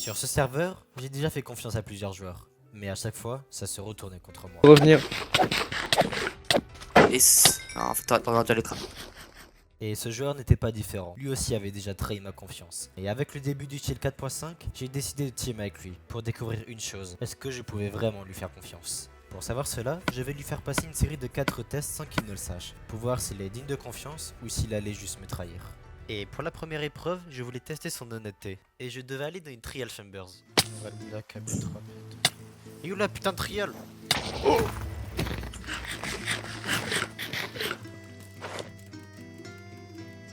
Sur ce serveur, j'ai déjà fait confiance à plusieurs joueurs, mais à chaque fois, ça se retournait contre moi. Revenir. Non, en fait, t'aurais dû l'écran. Et ce joueur n'était pas différent, lui aussi avait déjà trahi ma confiance. Et avec le début du Shield 4.5, j'ai décidé de team avec lui, pour découvrir une chose, est-ce que je pouvais vraiment lui faire confiance? Pour savoir cela, je vais lui faire passer une série de 4 tests sans qu'il ne le sache, pour voir s'il est digne de confiance ou s'il allait juste me trahir. Et pour la première épreuve, je voulais tester son honnêteté, et je devais aller dans une trial chambers. Et où la putain de trial?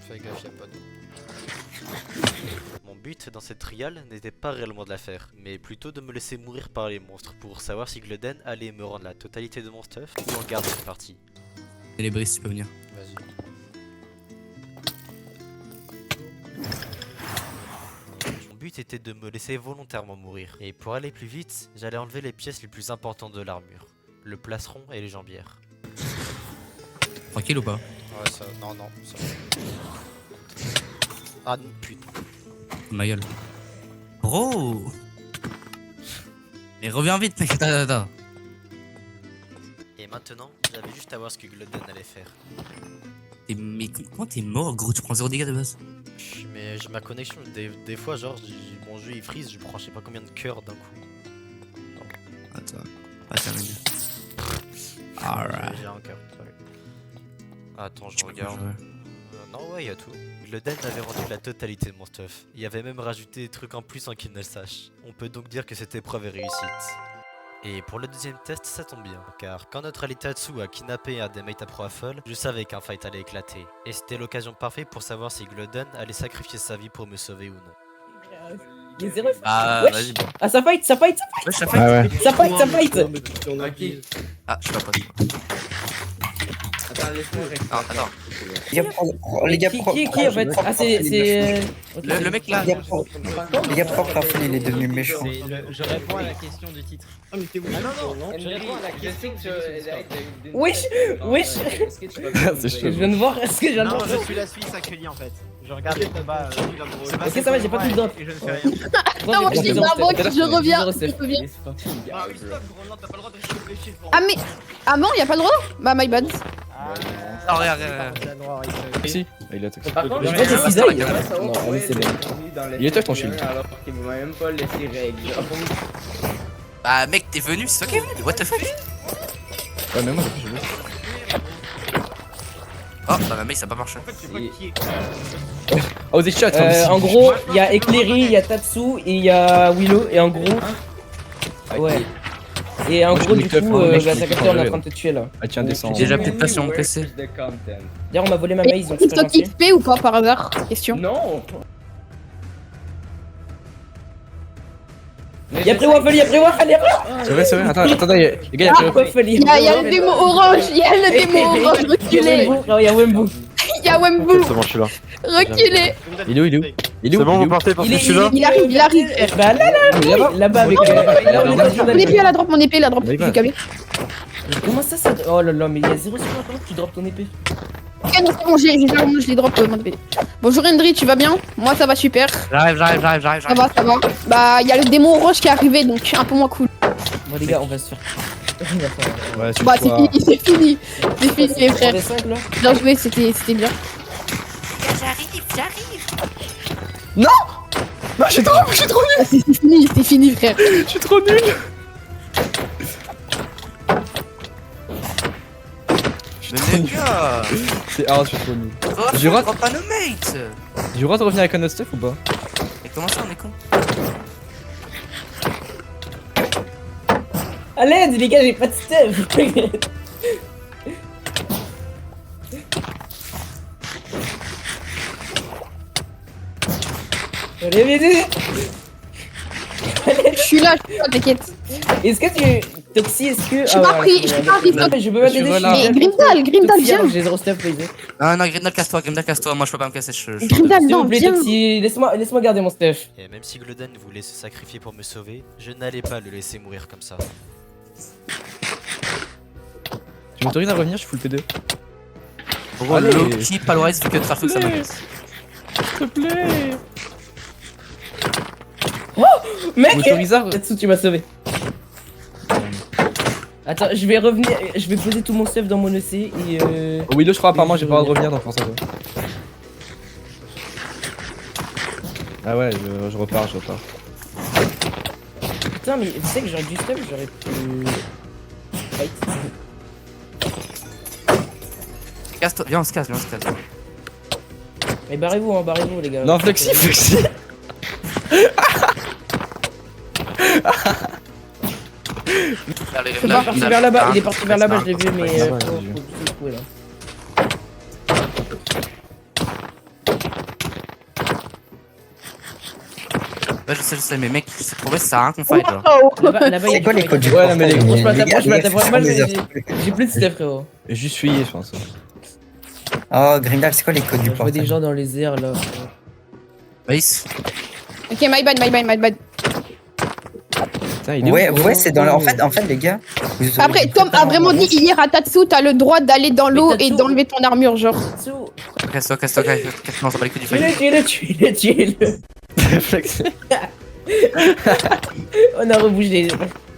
Fais gaffe, y'a pas d'eau. Mon but dans cette trial n'était pas réellement de la faire, mais plutôt de me laisser mourir par les monstres pour savoir si Gluden allait me rendre la totalité de mon stuff ou en garder une partie. Et les brises, tu peux venir. Vas-y. Mon but était de me laisser volontairement mourir, et pour aller plus vite, j'allais enlever les pièces les plus importantes de l'armure, le plastron et les jambières. Tranquille ou pas? Ouais, ça. Non, ça. Ah, putain. Ma gueule. Bro! Mais reviens vite, mec, attends. Et maintenant, j'avais juste à voir ce que Gluden allait faire. Mais comment t'es mort, gros? Tu prends 0 dégâts de base? Mais j'ai ma connexion, des fois, genre, mon jeu il freeze, je prends je sais pas combien de cœurs d'un coup. Attends, pas terminé. Alright. J'ai un cœur, sorry. Attends, je regarde. Non, ouais, y'a tout. Gluden avait rendu la totalité de mon stuff. Il avait même rajouté des trucs en plus sans qu'il ne le sache. On peut donc dire que cette épreuve est réussite. Et pour le deuxième test, ça tombe bien, car quand notre Alitatsu a kidnappé un des mates à proie folle, je savais qu'un fight allait éclater. Et c'était l'occasion parfaite pour savoir si Gluden allait sacrifier sa vie pour me sauver ou non. Il y a zéro. Ah, Wesh. vas-y. Ah, ça fight. Ouais, ça fait. Ah ouais. Ça fight. Ah, je suis pas pote. Attends, laisse-moi rester. Ah, attends. Les gars, Qui en fait? Ah, c'est. Le mec là. Les gars, propre Raphaël, il est devenu méchant. Je réponds à la question du titre. Ah, mais t'es où? Ah non, je réponds à la question que Wesh. C'est Je viens de voir ce que je viens de Non, voir. je suis la Suisse accueillie en fait. Je regarde les combats. Ok, ça va, j'ai pas tout le drop. Et je ne fais rien. Non, moi je dis bravo, je reviens. Je reviens. Ah oui, stop, gros, non, t'as pas le droit de réfléchir pour. Ah mais. Ah non, y a pas le droit? Bah my bad. Ah, regarde. Si, il est toxique. Par contre, Je vois des cisailles. Non, allez, c'est bon. Il est tough, ton shield. Alors qu'il m'a même pas laissé règle. Bah, mec, t'es venu, c'est toi qui es venu. What the fuck? Ouais, mais moi, j'ai vu. Oh, bah, ma mec, ça a pas marché. En fait, je sais pas qui est. Oh, des shots. En gros, il y a Eclairy, il y a Tatsu et il y a Willow. Et en gros. Ouais. Et en Moi, gros, je du me teuf, coup, hein, mec, je bah, me t'as teuf capté, en on est en level. train de te tuer là. Ah, tiens, descends. J'ai déjà peut-être pas sur mon PC. D'ailleurs, on m'a volé ma maïs, donc c'est C'est pas toi qui gentil. XP ou pas par hasard? Question. Non. Y'a pris Waffle, y'a pris Waffle, y'a pris C'est vrai, attendez, les gars, Ah, Waffle, Y a le démo orange, y a le démo orange, reculé. Y'a Wembu. Y a Wembu, C'est bon, je suis là. reculé. Il est où? Il arrive. Bah là-bas avec. Là, on est pas sur Mon épée à la drop, la drop. Bah, il va. J'ai câblé. Comment ça Oh là là, mais il y a 0 sur la drop, tu drops ton épée. Ok, non, c'est bon, je l'ai drop, mon épée. Bonjour Hendry, tu vas bien? Moi ça va super. J'arrive. Ça va. Bah, y a le démon orange qui est arrivé, donc un peu moins cool. Bon, les gars, on va se faire. Ouais, tu Bah, c'est fini, les frères. Les 5 là. Bien joué, c'était bien. Non, j'ai trop nul. Ah, c'est fini, frère. Je suis trop nul. Mais les gars. C'est je suis trop nul. Je rentre pas nos mates. J'ai le droit de revenir avec un autre stuff ou pas? Et comment ça, on est con? À l'aide, les gars, j'ai pas de stuff. Allez, vite. Je suis là, t'inquiète. Est-ce que tu. Toxi, est-ce que. Je suis pas pris, je peux pas Je peux pas t'aider. Mais Grimdal, viens. J'ai 0 stuff, please. Ah non, Grimdal, casse-toi, moi je peux pas me casser. Grimdal, S'il non, vous plaît, viens. Toxi, laisse-moi garder mon stuff. Et même si Gluden voulait se sacrifier pour me sauver, je n'allais pas le laisser mourir comme ça. Tu m'autorises à revenir? Je suis full P2. Gros, Allez. Loki, Palwise, vu que Traffic ça m'intéresse. S'il te plaît. Oh Mec Autorisard. Tatsu, tu m'as sauvé. Attends, je vais revenir, je vais poser tout mon stuff dans mon EC et Willow, je crois, apparemment, j'ai pas le droit de revenir, donc pense à toi. Ah ouais, je repars. Putain, mais tu sais que j'aurais du stuff, j'aurais pu... Fight. Casse-toi, viens, on se casse. Mais barrez-vous, les gars. Non, Flexi. Allez, C'est Il est parti vers là-bas, je l'ai vu, mais Ouais, faut j'ai vu. tout le trouver là. Ouais, je sais, mais mec, c'est prouvé, ça sert à rien qu'on fight, genre. Là-bas, il y a C'est quoi les codes du Ouais, non, mais les- Approche-moi, moi j'ai plus de stuff, frérot. Juste fuyé, je pense. Oh, Grindal, c'est quoi les codes du Je vois des portail? gens dans les airs là. Base. Ok, my bad. Putain, il est Ouais, où ouais, c'est dans la... En fait, les gars... vous aurez Après, dû Tom a préparer vraiment en dit avance. hier à Tatsu, t'as le droit d'aller dans l'eau Mais et Tatsu- d'enlever ton armure, genre. Tatsu, Casse-toi, on s'en bat les couilles du fight. tuez-le. Flexi. On a rebougé.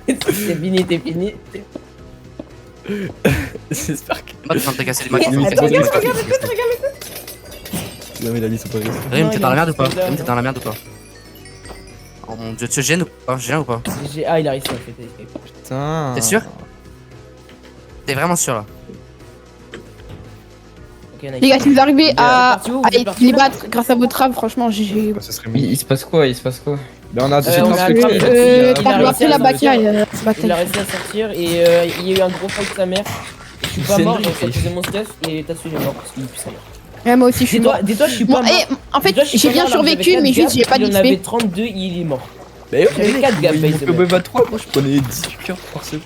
C'est fini, t'es fini. J'espère que. Moi, tu viens de te casser les Attends, mains. regarde. Non, mais il a dit, c'est pas risque. Rim, t'es dans la merde ou pas? Non, il y a un Rim, t'es dans la merde ou pas? Oh mon dieu, tu te gênes ou pas? Je gêne ou pas? Ah, il a réussi à fait escape. Putain. T'es sûr? T'es vraiment sûr là? Ok, nice. Les gars, si vous arrivez à Parti où? Vous êtes parti les où? battre grâce à votre rave, franchement, j'ai. Ça serait Il se passe quoi? Ben, on a on a Flexi. attrapé- il a T'as réussi après à la sortir. bataille. Il a réussi à sortir et il y a eu un gros fight de sa mère. Je suis pas C'est mort, nul, j'ai il fait. posé mon stuff et Tatsu il est mort parce qu'il pue sa mère. Ouais, moi aussi, je suis mort. Dis-toi, je suis pas Bon, mort. et en fait, Dis-toi, je suis j'ai pas bien mort, alors que survécu, j'avais mais quatre juste j'ai gars, pas il en avait d'XP. 32, il est mort. Mais J'avais 4 gars, il base, me fait wave à 3, moi je prenais 18 cœurs par seconde.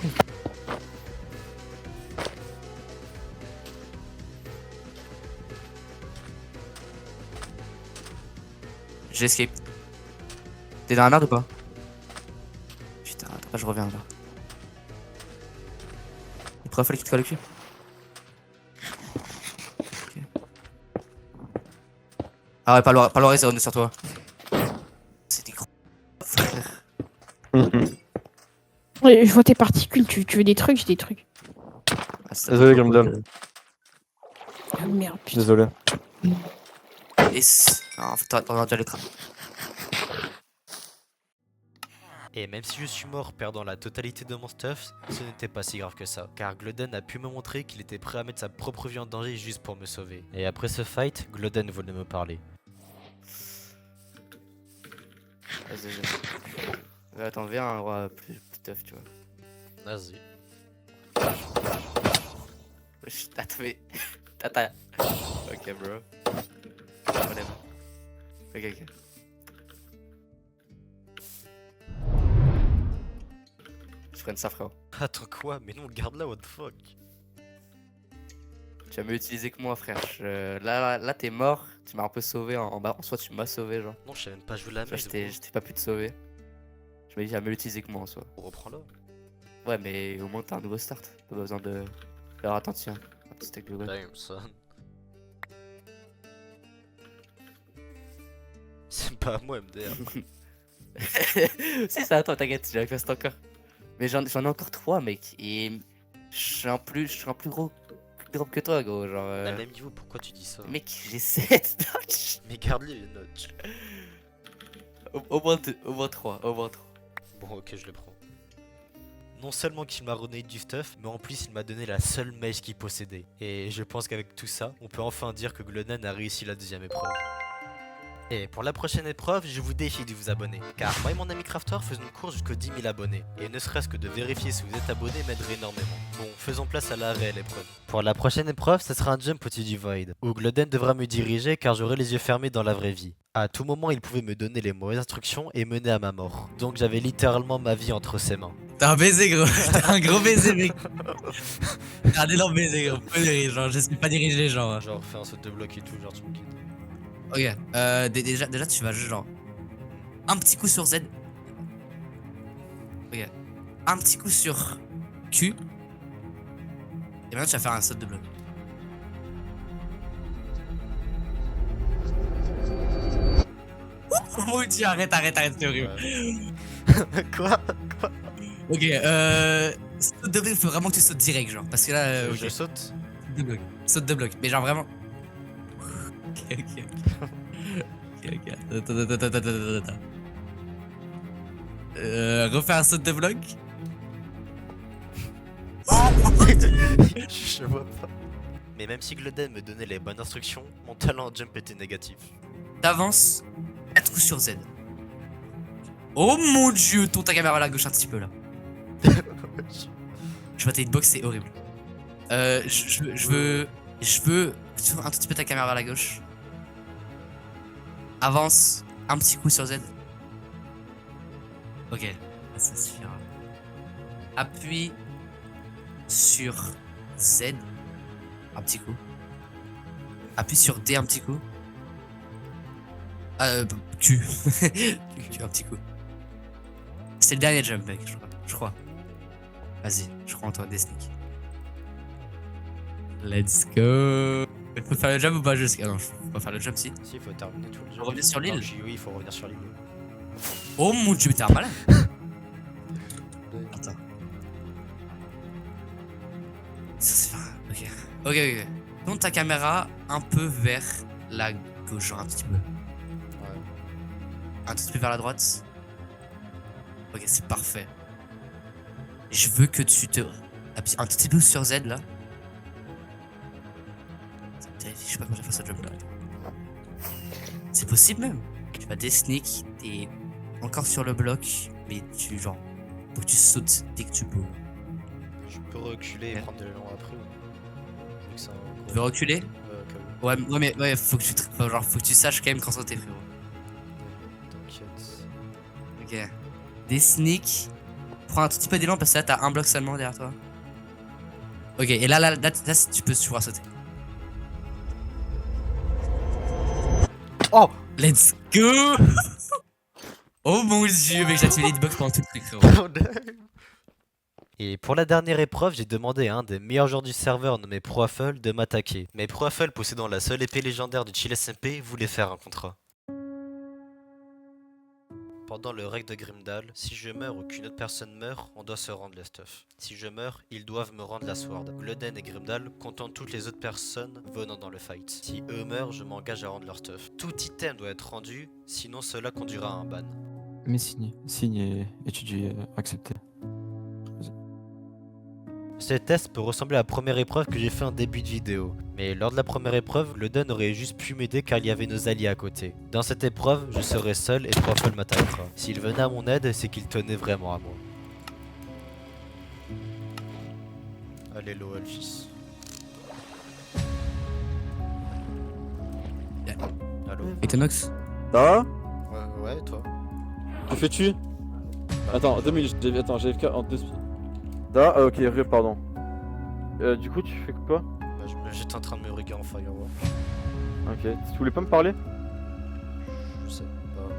J'ai escape. T'es dans la merde ou pas? Putain, attends pas, je reviens là. Il pourrait falloir qu'il te colle le cul. Ok. Ah ouais, pas le zone sur toi. C'est des gros frère. Ouais, je vois tes particules, tu veux des trucs, j'ai des trucs. Ah, ça Désolé, doit- Grimdal. Ah merde, putain. Désolé. Et non, en fait, t'aurais déjà le crâne. Et même si je suis mort perdant la totalité de mon stuff, ce n'était pas si grave que ça, car Glodden a pu me montrer qu'il était prêt à mettre sa propre vie en danger juste pour me sauver. Et après ce fight, Glodden voulait me parler. Vas-y, attends, viens un roi plus tough, tu vois. Vas-y. T'as trouvé. Tata. Ok, bro. Whatever. Ok. Je prenne ça, frérot. Attends quoi? Mais non, garde-la, what the fuck? Tu vas mieux utiliser que moi, frère. Là, t'es mort. Tu m'as un peu sauvé en bas. En soi, tu m'as sauvé, genre. Non, je sais même pas jouer la Tu vois, merde. je t'ai pas pu te sauver. Je me dis, tu vas mieux l'utiliser que moi en soi. Reprends-la. Ouais, mais au moins, t'as un nouveau start. T'as pas besoin de. Alors, attends, tiens. Un petit steak de web. Damn, son. C'est pas à moi, MDR. Si, ça, attends, t'inquiète, j'ai la classe encore. Mais j'en ai encore 3, mec. Et je suis un plus gros drop que toi, gros. Genre. On a le même niveau, pourquoi tu dis ça? Mec, j'ai 7 notch. Mais garde-les les notches. Au moins 2, au moins 3, au moins 3. Bon, ok, je le prends. Non seulement qu'il m'a redonné du stuff, mais en plus il m'a donné la seule mèche qu'il possédait. Et je pense qu'avec tout ça, on peut enfin dire que Glodden a réussi la deuxième épreuve. Et pour la prochaine épreuve, je vous défie de vous abonner, car moi et mon ami Crafter faisons une course jusqu'aux 10 000 abonnés. Et ne serait-ce que de vérifier si vous êtes abonné m'aiderait énormément. Bon, faisons place à la réelle épreuve. Pour la prochaine épreuve, ce sera un jump au-dessus du void, où Glodden devra me diriger car j'aurai les yeux fermés dans la vraie vie. À tout moment, il pouvait me donner les mauvaises instructions et mener à ma mort. Donc j'avais littéralement ma vie entre ses mains. T'as un baiser, gros. T'as un gros baiser, mec. T'as un énorme baiser, gros. Genre, je sais pas diriger les gens. Hein. Genre, fais un saut de bloc et tout, genre tranquille. Ok, déjà, tu vas juste genre. Un petit coup sur Z. Ok. Un petit coup sur Q. Et maintenant, tu vas faire un saut de bloc. mon dieu, arrête, c'est horrible. Quoi? Ok, saute de bloc, il faut vraiment que tu sautes direct, genre. Parce que là, Je saute. de bloc. Saute de bloc, mais genre vraiment. Ok. Attends. Refais un saut de bloc. Je vois pas. Mais même si Gloden me donnait les bonnes instructions, mon talent en jump était négatif. T'avances 4 coups sur Z. Oh mon dieu, tourne ta caméra à la gauche un petit peu là. Je vois ta hitbox, c'est horrible. Je veux un tout petit peu ta caméra à la gauche. Avance un petit coup sur Z. Ok, ça suffira. Appuie sur Z un petit coup. Appuie sur D un petit coup. Q. Q un petit coup. C'est le dernier jump, mec, je crois. Vas-y, je crois en toi, des sneaks. Let's go. Il faut faire le jump ou pas jusqu'à... Ah non, faut pas faire le jump si. Si, il faut terminer tout le jeu. Faut revenir sur l'île. Oui, il faut revenir sur l'île. Oh mon dieu, mais t'es un malade. Attends. Ça c'est pas... Ok. Tourne ta caméra un peu vers la gauche, genre un petit peu. Ouais. Un petit peu vers la droite. Ok, c'est parfait. Je veux que tu te... appuies un petit peu sur Z là. Je sais pas comment j'ai fait ce jump là. C'est possible même. Tu vas des sneaks, t'es encore sur le bloc, mais tu genre... faut que tu sautes dès que tu peux. Je peux reculer et prendre de l'élan après. Vu que c'est un gros- Tu veux reculer? Quand même. Ouais, faut que tu genre, faut que tu saches quand même quand sauter, frérot. T'inquiète. Ok. Des sneaks. Prends un tout petit peu d'élan parce que là t'as un bloc seulement derrière toi. Ok, et là tu peux pouvoir sauter. Oh! Let's go! Oh mon dieu, mec, j'ai activé l'hitbox pendant tout le truc, frérot. Et pour la dernière épreuve, j'ai demandé à un des meilleurs joueurs du serveur nommé Proaffle de m'attaquer. Mais Proaffle, possédant la seule épée légendaire du Chill SMP, voulait faire un contrat. Pendant le raid de Grimdal, si je meurs ou qu'une autre personne meurt, on doit se rendre le stuff. Si je meurs, ils doivent me rendre la sword. Gloden et Grimdal comptant toutes les autres personnes venant dans le fight. Si eux meurent, je m'engage à rendre leur stuff. Tout item doit être rendu, sinon cela conduira à un ban. Mais signe et tu dis accepter. Ce test peut ressembler à la première épreuve que j'ai fait en début de vidéo, mais lors de la première épreuve, le Dun aurait juste pu m'aider car il y avait nos alliés à côté. Dans cette épreuve, je serai seul et Proaffle m'attaquera. S'il venait à mon aide, c'est qu'il tenait vraiment à moi. Allez, LOL, fils. Allô? Equinox? Ça va? Ouais, toi? Que fais-tu? Attends, 2 minutes, j'ai FK en 2 secondes. Ça va? Ok, pardon. Du coup, tu fais quoi? Bah, j'étais en train de me riguer en firewall. Ok, tu voulais pas me parler? Je sais pas.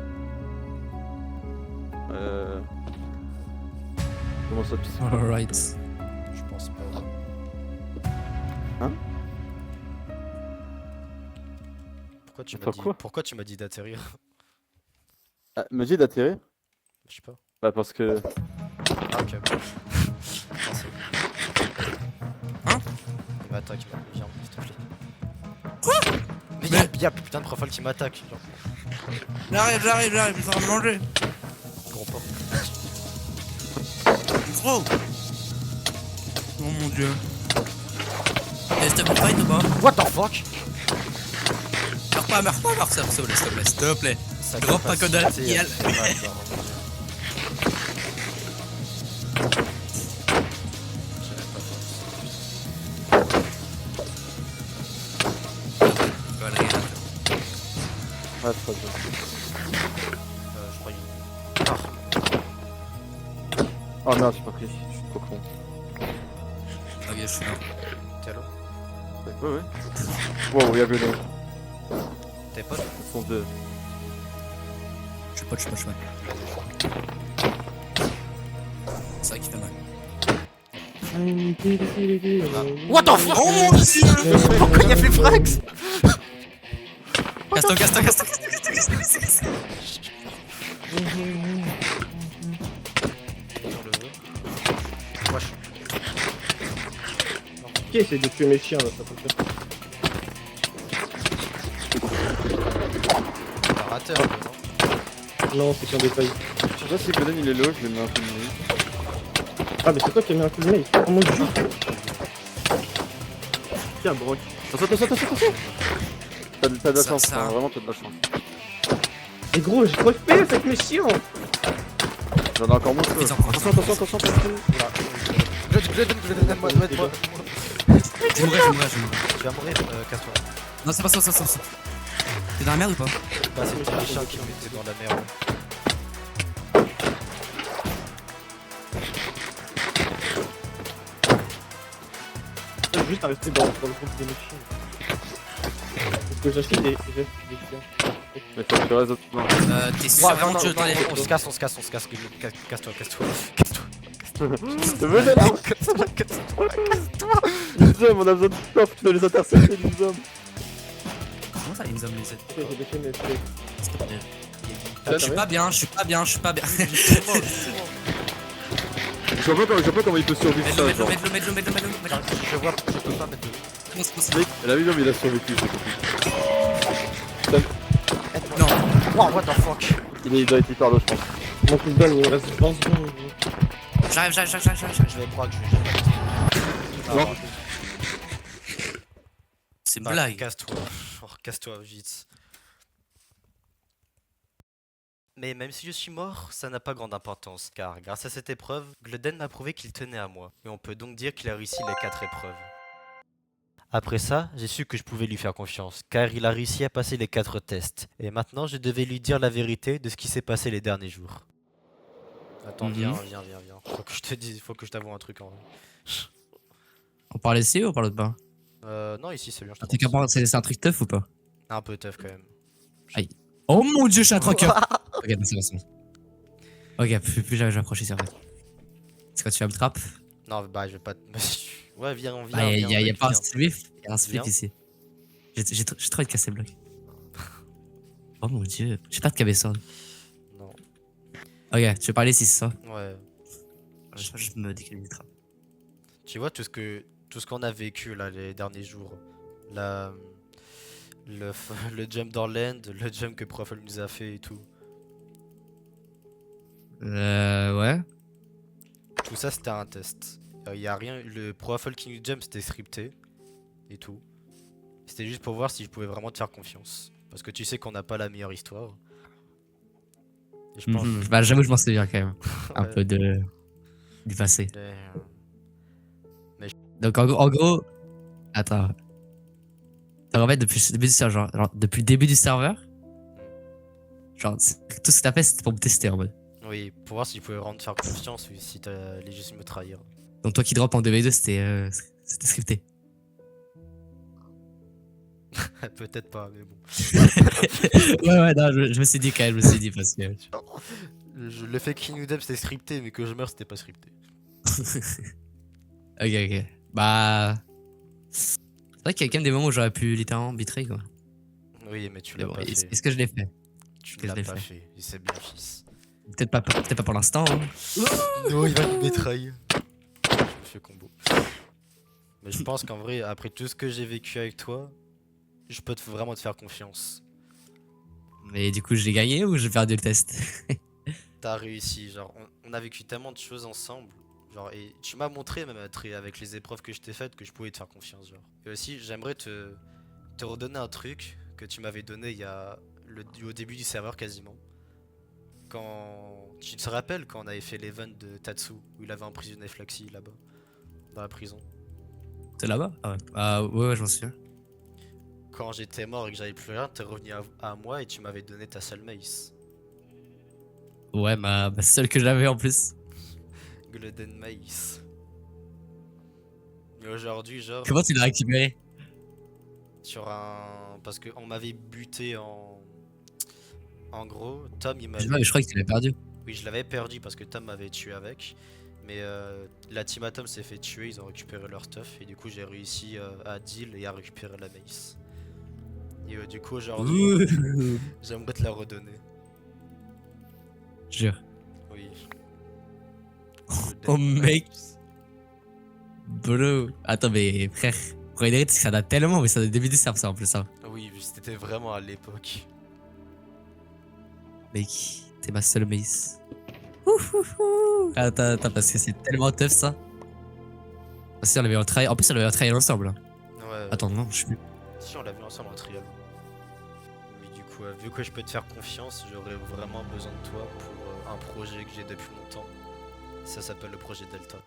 Comment ça pisse? Alright. Je pense pas. Hein? Pourquoi tu m'as dit d'atterrir? Ah, me dis d'atterrir? Je sais pas. Bah parce que... Ah ok. Merci. Hein? Il m'attaque, viens, s'il te plaît. Quoi? Mais y'a putain de Proaffle qui m'attaque. J'arrive, je suis en train de manger. Gros porc. Gros! Oh mon dieu. Est-ce que t'as pas fight ou pas? What the fuck? Meurs pas, s'il te plaît. Drop pas que dalle, yal. Ah, c'est pas bien. Je crois Oh merde, j'ai pas pris, je suis trop con. Ok, je suis là. T'es là? Ouais. Wow, y'a Gloden. T'es pas là? Ils sont deux. Je suis pas. C'est ça qui fait mal. What the fuck? Oh mon dieu! Pourquoi y'a fait Frax? Casse-toi. Sur le jeu. Wesh. Qui essaie de tuer mes chiens là, ça peut faire. T'as raté un peu, non? Non, c'est qu'un détail. Je sais pas si Golden il est low, je vais mettre un coup de main. Ah, mais c'est toi qui as mis un coup de mail. Comment je joue? Tiens, Brock. Attention. T'as de la Ça- chance, ça- hein, vraiment t'as de la chance. Et gros, j'ai trop FPS avec mes chiens. J'en ai encore moins que Ils ça. en prennent. Attention. Gleden, moi. Je mourrai. Tu vas mourir, casse-toi. Non, c'est pas ça. T'es dans la merde ou pas? Bah, c'est le petit chien qui me mettait dans la merde. Juste à rester dans le groupe de mes chiens. Parce que j'achète des chiens. Mais faut que tu restes dedans. T'es sûr vraiment que tu veux t'en aller? On se casse. Casse-toi. Venez là. Les hommes, on a besoin de top, tu dois les intercepter, les hommes. Comment ça, ils me les aides? J'ai défait mes pieds. S'il te plaît. Je suis pas bien. Je vois pas comment il peut survivre ça, genre. Mets-le. Je peux pas mettre de... Mec, la vie, non, mais il a survécu, c'est compliqué. Non. Wow, what the fuck? Il doit être hyper low, je pense. Mon coup de balle, il me reste 20 secondes. J'arrive. Je vais croire que je vais jamais... Non. C'est une Bah, blague. Casse-toi. Oh, casse-toi vite. Mais même si je suis mort, ça n'a pas grande importance, car grâce à cette épreuve, Gleden m'a prouvé qu'il tenait à moi, et on peut donc dire qu'il a réussi les 4 épreuves. Après ça, j'ai su que je pouvais lui faire confiance, car il a réussi à passer les 4 tests, et maintenant je devais lui dire la vérité de ce qui s'est passé les derniers jours. Attends, viens. Faut que je te dise, faut que je t'avoue un truc en vrai. On parle ici ou on parle de bas? Non, ici c'est bien, je Un truc à trouve. part, c'est un truc tough ou pas? Un peu tough quand même. Oh mon dieu, je suis à 3 cœurs. Ok, non, c'est bon. Ok, plus jamais je vais approcher, c'est vrai. C'est quand tu vas me trap. Non, bah je vais pas te... Ouais, viens. Ah, y'a mec, pas un viens. spliff, y'a un spliff Viens. ici. J'ai trop envie de casser le bloc. Oh mon dieu, j'ai pas de cabeçon. Non, Ok, tu veux parler ici, c'est ça? ouais. Je me décale des trappes. Tu vois tout ce qu'on a vécu là les derniers jours. Le jump dans l'end, le jump que Profile nous a fait et tout. Ouais. Tout ça c'était un test. Y a rien, le Profile qui nous jump c'était scripté et tout. C'était juste pour voir si je pouvais vraiment te faire confiance. Parce que tu sais qu'on n'a pas la meilleure histoire. Et je pense. Bah, j'avoue, je m'en souviens quand même. Un Ouais. peu du passé. euh, Donc en gros. Attends. Donc en fait, depuis le début du serveur, genre, depuis le début du serveur, genre, tout ce que t'as fait, c'était pour me tester en mode. Oui, pour voir si je pouvais vraiment te faire confiance ou si t'allais juste me trahir. Donc toi qui drop en 2v2, c'était scripté. Peut-être pas, mais bon. ouais, non, je me suis dit quand même, parce que. Le fait qu'il nous jump c'était scripté, mais que je meurs c'était pas scripté. Ok. Bah. C'est vrai qu'il y a quand même des moments où j'aurais pu littéralement betray quoi. Oui, mais tu Mais l'as bon, pas fait. est-ce que je l'ai fait? Tu que je l'as l'ai pas fait. fait. Et c'est bien, fils. Peut-être pas pour l'instant. Hein. Non, il va nous bétrailler. Je me fais combo. Mais je pense qu'en vrai, après tout ce que j'ai vécu avec toi, je peux vraiment te faire confiance. Mais du coup, j'ai gagné ou j'ai perdu le test? T'as réussi, genre, on a vécu tellement de choses ensemble. Genre, et tu m'as montré, même avec les épreuves que je t'ai faites, que je pouvais te faire confiance, genre. Et aussi, j'aimerais te redonner un truc que tu m'avais donné au début du serveur quasiment. Quand. Tu te rappelles quand on avait fait l'event de Tatsu, où il avait emprisonné Flaxy là-bas, dans la prison. C'est là-bas? Ah ouais. Ah ouais, j'en souviens. Quand j'étais mort et que j'avais plus rien, t'es revenu à moi et tu m'avais donné ta seule mace. Ouais, ma seule que j'avais en plus. Golden Mace. Mais aujourd'hui, genre. Comment tu l'as récupéré? Sur un. Parce qu'on m'avait buté en. En gros, Tom il Je m'avait. sais pas, mais je crois que tu l'as perdu. Oui, je l'avais perdu parce que Tom m'avait tué avec. Mais la team Atom s'est fait tuer, ils ont récupéré leur stuff. Et du coup, j'ai réussi à deal et à récupérer la mace. Et du coup, aujourd'hui, Ouh. j'aimerais te la redonner. jure. Oui. Oh mec. Bro. Attends, mais frère, Roiderit, ça date tellement, mais ça date début du serve ça en plus, ça. Oui, c'était vraiment à l'époque. Mec, t'es ma seule mace. Attends, parce que c'est tellement tough ça. Parce qu'on avait un trial. En plus, on avait un trial ensemble. Ouais. Attends, non, je sais plus. Si, on l'a vu ensemble en trial. Oui, du coup, vu que je peux te faire confiance, j'aurais vraiment besoin de toi pour un projet que j'ai depuis longtemps. Ça s'appelle le projet Delta.